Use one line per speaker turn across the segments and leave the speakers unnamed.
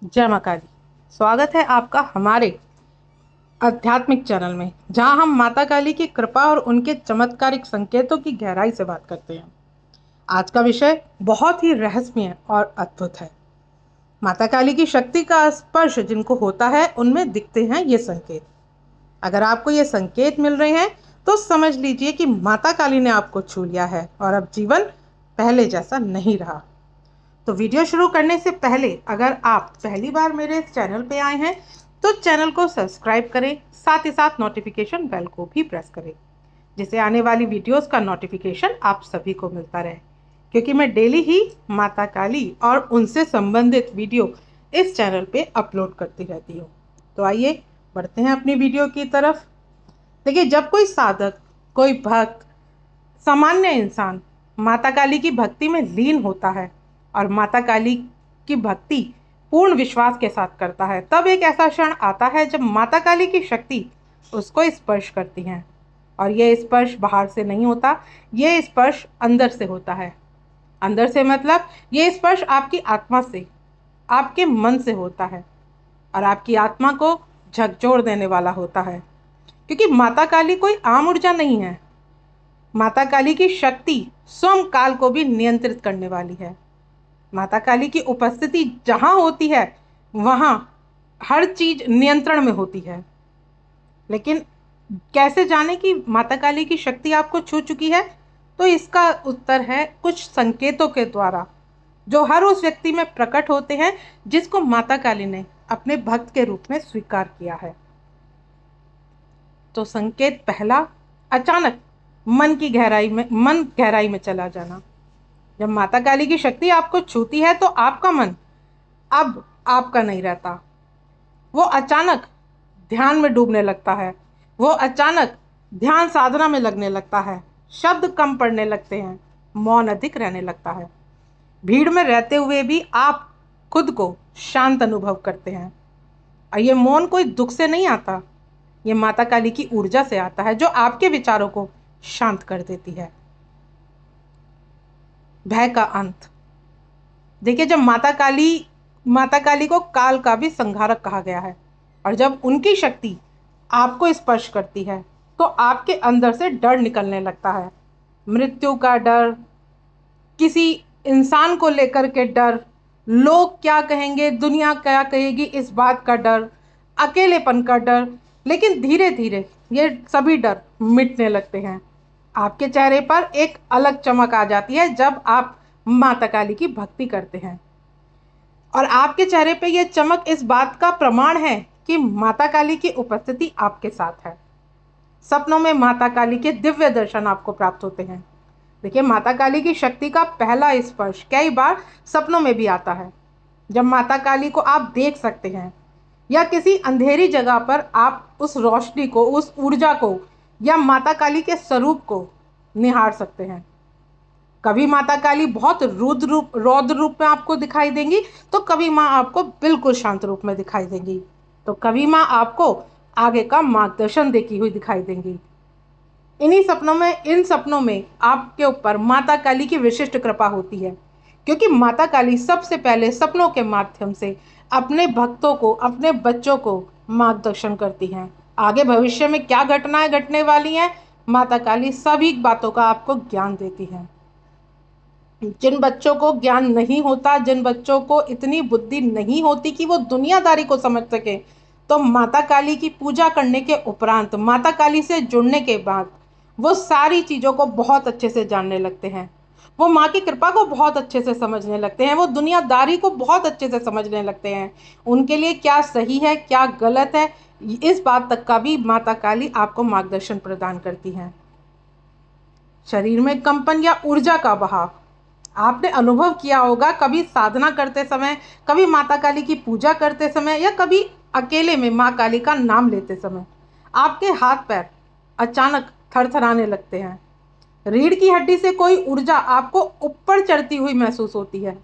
जय माँ काली। स्वागत है आपका हमारे आध्यात्मिक चैनल में, जहां हम माता काली की कृपा और उनके चमत्कारिक संकेतों की गहराई से बात करते हैं। आज का विषय बहुत ही रहस्यमय और अद्भुत है। माता काली की शक्ति का स्पर्श जिनको होता है उनमें दिखते हैं ये संकेत। अगर आपको ये संकेत मिल रहे हैं तो समझ लीजिए कि माता काली ने आपको छू लिया है और अब जीवन पहले जैसा नहीं रहा। तो वीडियो शुरू करने से पहले अगर आप पहली बार मेरे चैनल पे आए हैं तो चैनल को सब्सक्राइब करें, साथ ही साथ नोटिफिकेशन बेल को भी प्रेस करें, जिससे आने वाली वीडियोस का नोटिफिकेशन आप सभी को मिलता रहे, क्योंकि मैं डेली ही माता काली और उनसे संबंधित वीडियो इस चैनल पे अपलोड करती रहती हूँ। तो आइए बढ़ते हैं अपनी वीडियो की तरफ। देखिए, जब कोई साधक, कोई भक्त, सामान्य इंसान माता काली की भक्ति में लीन होता है और माता काली की भक्ति पूर्ण विश्वास के साथ करता है, तब एक ऐसा क्षण आता है जब माता काली की शक्ति उसको स्पर्श करती है। और यह स्पर्श बाहर से नहीं होता, यह स्पर्श अंदर से होता है। अंदर से मतलब यह स्पर्श आपकी आत्मा से, आपके मन से होता है और आपकी आत्मा को झकझोर देने वाला होता है। क्योंकि माता काली कोई आम ऊर्जा नहीं है। माता काली की शक्ति स्वयं काल को भी नियंत्रित करने वाली है। माता काली की उपस्थिति जहां होती है वहां हर चीज नियंत्रण में होती है। लेकिन कैसे जाने कि माता काली की शक्ति आपको छू चुकी है? तो इसका उत्तर है कुछ संकेतों के द्वारा, जो हर उस व्यक्ति में प्रकट होते हैं जिसको माता काली ने अपने भक्त के रूप में स्वीकार किया है। तो संकेत पहला, अचानक मन गहराई में चला जाना। जब माता काली की शक्ति आपको छूती है तो आपका मन अब आपका नहीं रहता। वो अचानक ध्यान में डूबने लगता है, वो अचानक ध्यान साधना में लगने लगता है, शब्द कम पड़ने लगते हैं, मौन अधिक रहने लगता है। भीड़ में रहते हुए भी आप खुद को शांत अनुभव करते हैं। और ये मौन कोई दुख से नहीं आता, ये माता काली की ऊर्जा से आता है, जो आपके विचारों को शांत कर देती है। भय का अंत। देखिए, जब माता काली को काल का भी संहारक कहा गया है, और जब उनकी शक्ति आपको स्पर्श करती है तो आपके अंदर से डर निकलने लगता है। मृत्यु का डर, किसी इंसान को लेकर के डर, लोग क्या कहेंगे, दुनिया क्या कहेगी, इस बात का डर, अकेलेपन का डर। लेकिन धीरे धीरे ये सभी डर मिटने लगते हैं। आपके चेहरे पर एक अलग चमक आ जाती है जब आप माता काली की भक्ति करते हैं। और आपके चेहरे पे यह चमक इस बात का प्रमाण है कि माता काली की उपस्थिति आपके साथ है। सपनों में माता काली के दिव्य दर्शन आपको प्राप्त होते हैं। देखिए, माता काली की शक्ति का पहला स्पर्श कई बार सपनों में भी आता है, जब माता काली को आप देख सकते हैं, या किसी अंधेरी जगह पर आप उस रोशनी को, उस ऊर्जा को, या माता काली के स्वरूप को निहार सकते हैं। कभी माता काली बहुत रौद्र रूप में आपको दिखाई देंगी, तो कभी माँ आपको बिल्कुल शांत रूप में दिखाई देंगी, तो कभी माँ आपको आगे का मार्गदर्शन देती हुई दिखाई देंगी। इन सपनों में आपके ऊपर माता काली की विशिष्ट कृपा होती है, क्योंकि माता काली सबसे पहले सपनों के माध्यम से अपने भक्तों को, अपने बच्चों को मार्गदर्शन करती हैं। आगे भविष्य में क्या घटनाएं घटने वाली हैं, माता काली सभी बातों का आपको ज्ञान देती हैं। जिन बच्चों को ज्ञान नहीं होता, जिन बच्चों को इतनी बुद्धि नहीं होती कि वो दुनियादारी को समझ सके, तो माता काली की पूजा करने के उपरांत, माता काली से जुड़ने के बाद वो सारी चीज़ों को बहुत अच्छे से जानने लगते हैं। वो माँ की कृपा को बहुत अच्छे से समझने लगते हैं, वो दुनियादारी को बहुत अच्छे से समझने लगते हैं। उनके लिए क्या सही है, क्या गलत है, इस बात तक का भी माता काली आपको मार्गदर्शन प्रदान करती हैं। शरीर में कंपन या ऊर्जा का बहाव आपने अनुभव किया होगा, कभी साधना करते समय, कभी माता काली की पूजा करते समय, या कभी अकेले में माँ काली का नाम लेते समय आपके हाथ पैर अचानक थरथराने लगते हैं। रीढ़ की हड्डी से कोई ऊर्जा आपको ऊपर चढ़ती हुई महसूस होती है।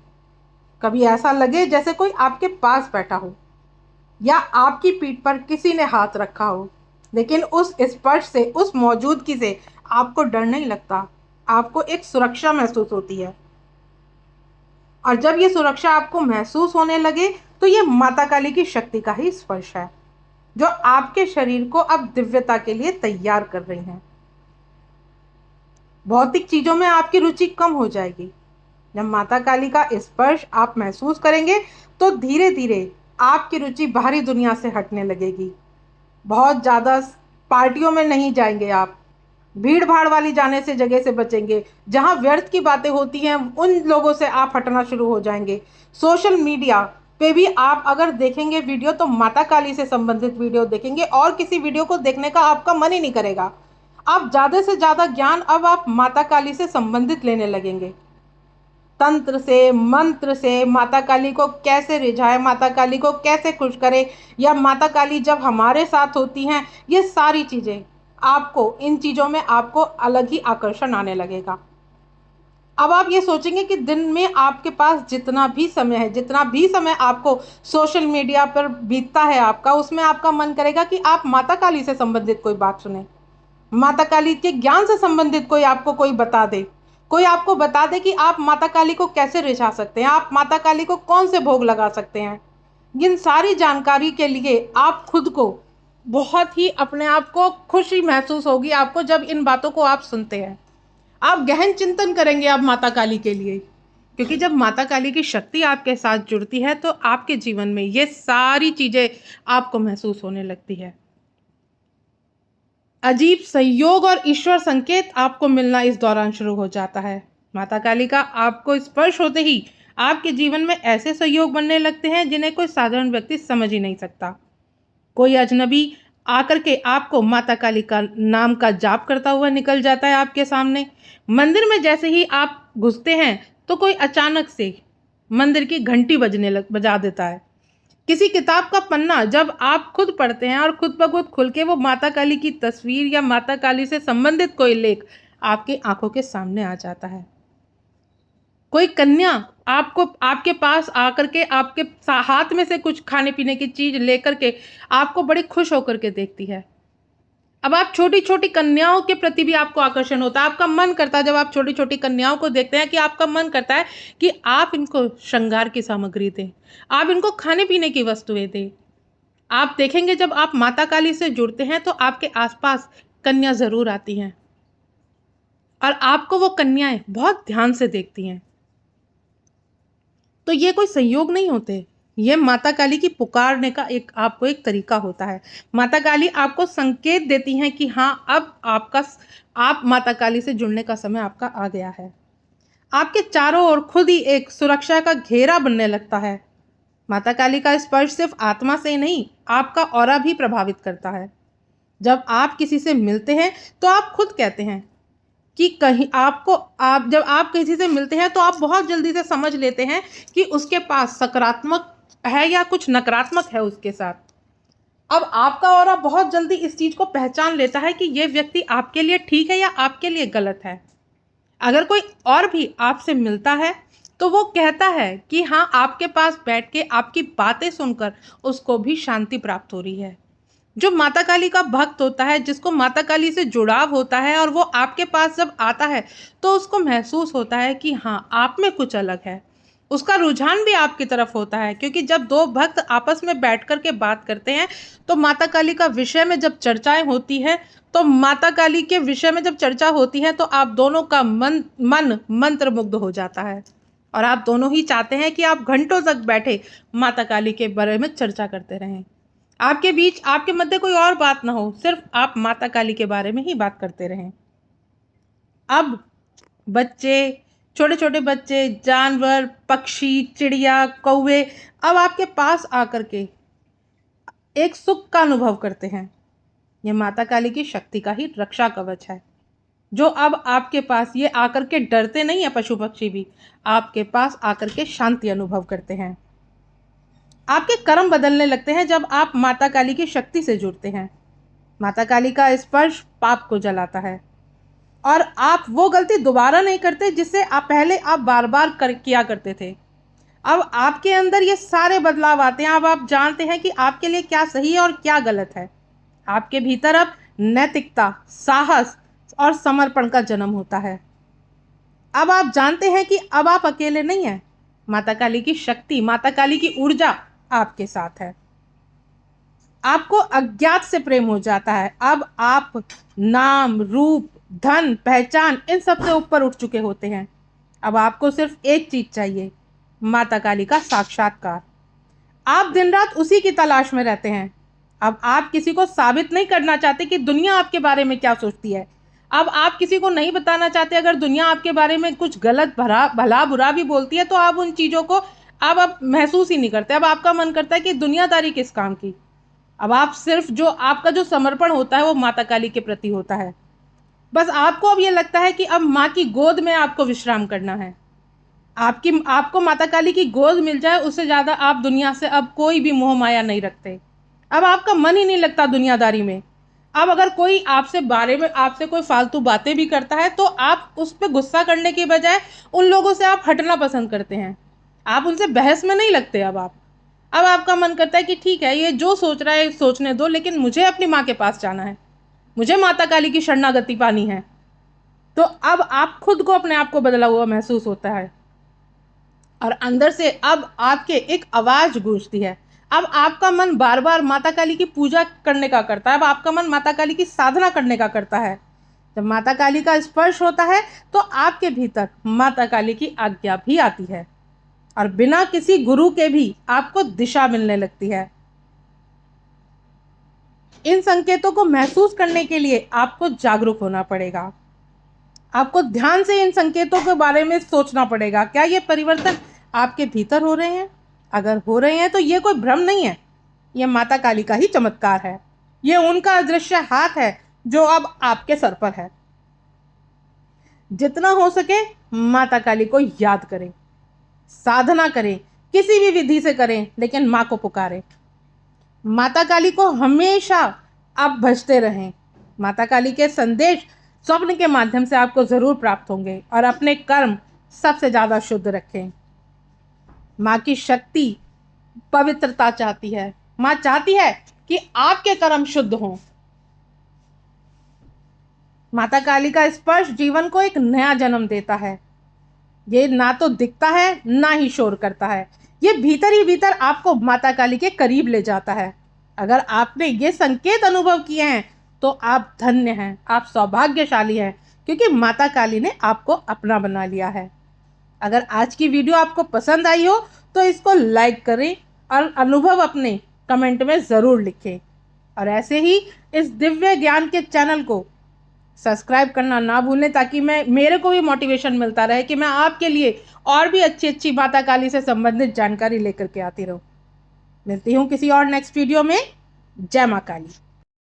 कभी ऐसा लगे जैसे कोई आपके पास बैठा हो या आपकी पीठ पर किसी ने हाथ रखा हो। लेकिन उस स्पर्श से, उस मौजूदगी से आपको डर नहीं लगता, आपको एक सुरक्षा महसूस होती है। और जब ये सुरक्षा आपको महसूस होने लगे तो ये माता काली की शक्ति का ही स्पर्श है जो आपके शरीर को अब दिव्यता के लिए तैयार कर रही हैं। भौतिक चीजों में आपकी रुचि कम हो जाएगी। जब माता काली का स्पर्श आप महसूस करेंगे तो धीरे धीरे आपकी रुचि बाहरी दुनिया से हटने लगेगी। बहुत ज़्यादा पार्टियों में नहीं जाएंगे आप, भीड़ भाड़ वाली जाने से जगह से बचेंगे। जहाँ व्यर्थ की बातें होती हैं उन लोगों से आप हटना शुरू हो जाएंगे। सोशल मीडिया पे भी आप अगर देखेंगे वीडियो तो माता काली से संबंधित वीडियो देखेंगे और किसी वीडियो को देखने का आपका मन ही नहीं करेगा। आप ज़्यादा से ज़्यादा ज्ञान अब आप माता काली से संबंधित लेने लगेंगे। तंत्र से, मंत्र से माता काली को कैसे रिझाए, माता काली को कैसे खुश करे, या माता काली जब हमारे साथ होती हैं, ये सारी चीज़ें आपको, इन चीज़ों में आपको अलग ही आकर्षण आने लगेगा। अब आप ये सोचेंगे कि दिन में आपके पास जितना भी समय है, जितना भी समय आपको सोशल मीडिया पर बीतता है आपका, उसमें आपका मन करेगा कि आप माता काली से संबंधित कोई बात सुने, माता काली के ज्ञान से संबंधित कोई आपको कोई बता दे, कोई आपको बता दे कि आप माता काली को कैसे रिझा सकते हैं, आप माता काली को कौन से भोग लगा सकते हैं। इन सारी जानकारी के लिए आप खुद को बहुत ही, अपने आप को खुशी महसूस होगी आपको जब इन बातों को आप सुनते हैं। आप गहन चिंतन करेंगे अब माता काली के लिए, क्योंकि जब माता काली की शक्ति आपके साथ जुड़ती है तो आपके जीवन में ये सारी चीज़ें आपको महसूस होने लगती है। अजीब संयोग और ईश्वर संकेत आपको मिलना इस दौरान शुरू हो जाता है। माता काली का आपको स्पर्श होते ही आपके जीवन में ऐसे संयोग बनने लगते हैं जिन्हें कोई साधारण व्यक्ति समझ ही नहीं सकता। कोई अजनबी आकर के आपको माता काली का नाम का जाप करता हुआ निकल जाता है आपके सामने। मंदिर में जैसे ही आप घुसते हैं तो कोई अचानक से मंदिर की घंटी बजा देता है। किसी किताब का पन्ना जब आप खुद पढ़ते हैं और खुद ब खुद खुल के वो माता काली की तस्वीर या माता काली से संबंधित कोई लेख आपकी आंखों के सामने आ जाता है। कोई कन्या आपको, आपके पास आकर के आपके हाथ में से कुछ खाने पीने की चीज लेकर के आपको बड़ी खुश होकर के देखती है। अब आप छोटी छोटी कन्याओं के प्रति भी आपको आकर्षण होता है। आपका मन करता है, जब आप छोटी छोटी कन्याओं को देखते हैं, कि आपका मन करता है कि आप इनको श्रृंगार की सामग्री दें, आप इनको खाने पीने की वस्तुएं दें। आप देखेंगे जब आप माता काली से जुड़ते हैं तो आपके आसपास कन्या जरूर आती हैं और आपको वो कन्याएं बहुत ध्यान से देखती हैं। तो ये कोई संयोग नहीं होते, ये माता काली की पुकारने का आपको एक तरीका होता है। माता काली आपको संकेत देती हैं कि हाँ, अब आप माता काली से जुड़ने का समय आपका आ गया है। आपके चारों ओर खुद ही एक सुरक्षा का घेरा बनने लगता है। माता काली का स्पर्श सिर्फ आत्मा से नहीं, आपका ऑरा भी प्रभावित करता है। जब आप किसी से मिलते हैं तो आप खुद कहते हैं कि जब आप किसी से मिलते हैं तो आप बहुत जल्दी से समझ लेते हैं कि उसके पास सकारात्मक है या कुछ नकारात्मक है उसके साथ। अब आपका ऑरा बहुत जल्दी इस चीज को पहचान लेता है कि ये व्यक्ति आपके लिए ठीक है या आपके लिए गलत है। अगर कोई और भी आपसे मिलता है तो वो कहता है कि हाँ, आपके पास बैठ के आपकी बातें सुनकर उसको भी शांति प्राप्त हो रही है। जो माता काली का भक्त होता है, जिसको माता काली से जुड़ाव होता है, और वो आपके पास जब आता है तो उसको महसूस होता है कि हाँ, आप में कुछ अलग है। उसका रुझान भी आपकी तरफ होता है, क्योंकि जब दो भक्त आपस में बैठ कर के बात करते हैं तो माता काली का विषय में जब चर्चाएं होती है, तो माता काली के विषय में जब चर्चा होती है तो आप दोनों का मन मंत्रमुग्ध हो जाता है और आप दोनों ही चाहते हैं कि आप घंटों तक बैठे माता काली के बारे में चर्चा करते रहें। आपके बीच, आपके मध्य कोई और बात ना हो, सिर्फ आप माता काली के बारे में ही बात करते रहें। अब बच्चे, छोटे छोटे बच्चे, जानवर, पक्षी, चिड़िया, कौवे अब आपके पास आकर के एक सुख का अनुभव करते हैं। यह माता काली की शक्ति का ही रक्षा कवच है, जो अब आपके पास ये आकर के डरते नहीं है। पशु पक्षी भी आपके पास आकर के शांति अनुभव करते हैं। आपके कर्म बदलने लगते हैं जब आप माता काली की शक्ति से जुड़ते हैं। माता काली का स्पर्श पाप को जलाता है और आप वो गलती दोबारा नहीं करते जिससे आप बार बार किया करते थे। अब आपके अंदर ये सारे बदलाव आते हैं। अब आप जानते हैं कि आपके लिए क्या सही है और क्या गलत है। आपके भीतर अब नैतिकता, साहस और समर्पण का जन्म होता है। अब आप जानते हैं कि अब आप अकेले नहीं हैं। माता काली की शक्ति, माता काली की ऊर्जा आपके साथ है। आपको अज्ञात से प्रेम हो जाता है। अब आप नाम, रूप, धन, पहचान इन सब से ऊपर उठ चुके होते हैं। अब आपको सिर्फ एक चीज चाहिए, माता काली का साक्षात्कार। आप दिन रात उसी की तलाश में रहते हैं। अब आप किसी को साबित नहीं करना चाहते कि दुनिया आपके बारे में क्या सोचती है। अब आप किसी को नहीं बताना चाहते अगर दुनिया आपके बारे में कुछ गलत भला बुरा भी बोलती है तो आप उन चीज़ों को अब महसूस ही नहीं करते। अब आपका मन करता है कि दुनियादारी किस काम की। अब आप सिर्फ जो आपका जो समर्पण होता है वो माता काली के प्रति होता है। बस आपको अब ये लगता है कि अब माँ की गोद में आपको विश्राम करना है। आपको माता काली की गोद मिल जाए उससे ज़्यादा आप दुनिया से अब कोई भी मोह माया नहीं रखते। अब आपका मन ही नहीं लगता दुनियादारी में। अब अगर कोई आपसे कोई फालतू बातें भी करता है तो आप उस पर गुस्सा करने के बजाय उन लोगों से आप हटना पसंद करते हैं। आप उनसे बहस में नहीं लगते। अब आपका मन करता है कि ठीक है, ये जो सोच रहा है सोचने दो, लेकिन मुझे अपनी माँ के पास जाना है, मुझे माता काली की शरणागति पानी है। तो अब आप खुद को अपने आप को बदला हुआ महसूस होता है और अंदर से अब आपके एक आवाज गूंजती है। अब आपका मन बार बार माता काली की पूजा करने का करता है। अब आपका मन माता काली की साधना करने का करता है। जब माता काली का स्पर्श होता है तो आपके भीतर माता काली की आज्ञा भी आती है और बिना किसी गुरु के भी आपको दिशा मिलने लगती है। इन संकेतों को महसूस करने के लिए आपको जागरूक होना पड़ेगा। आपको ध्यान से इन संकेतों के बारे में सोचना पड़ेगा। क्या ये परिवर्तन आपके भीतर हो रहे हैं? अगर हो रहे हैं तो ये कोई भ्रम नहीं है, ये माता काली का ही चमत्कार है। ये उनका अदृश्य हाथ है जो अब आपके सर पर है। जितना हो सके माता काली को याद करें, साधना करें, किसी भी विधि से करें, लेकिन माँ को पुकारें। माता काली को हमेशा आप भजते रहें। माता काली के संदेश स्वप्न के माध्यम से आपको जरूर प्राप्त होंगे और अपने कर्म सबसे ज्यादा शुद्ध रखें। माँ की शक्ति पवित्रता चाहती है। माँ चाहती है कि आपके कर्म शुद्ध हों। माता काली का स्पर्श जीवन को एक नया जन्म देता है। ये ना तो दिखता है ना ही शोर करता है, ये भीतर ही भीतर आपको माता काली के करीब ले जाता है। अगर आपने ये संकेत अनुभव किए हैं तो आप धन्य हैं, आप सौभाग्यशाली हैं, क्योंकि माता काली ने आपको अपना बना लिया है। अगर आज की वीडियो आपको पसंद आई हो तो इसको लाइक करें और अनुभव अपने कमेंट में ज़रूर लिखें। और ऐसे ही इस दिव्य ज्ञान के चैनल को सब्सक्राइब करना ना भूलें, ताकि मेरे को भी मोटिवेशन मिलता रहे कि मैं आपके लिए और भी अच्छी अच्छी माता काली से संबंधित जानकारी लेकर के आती रहूं। मिलती हूँ किसी और नेक्स्ट वीडियो में। जय माँ काली।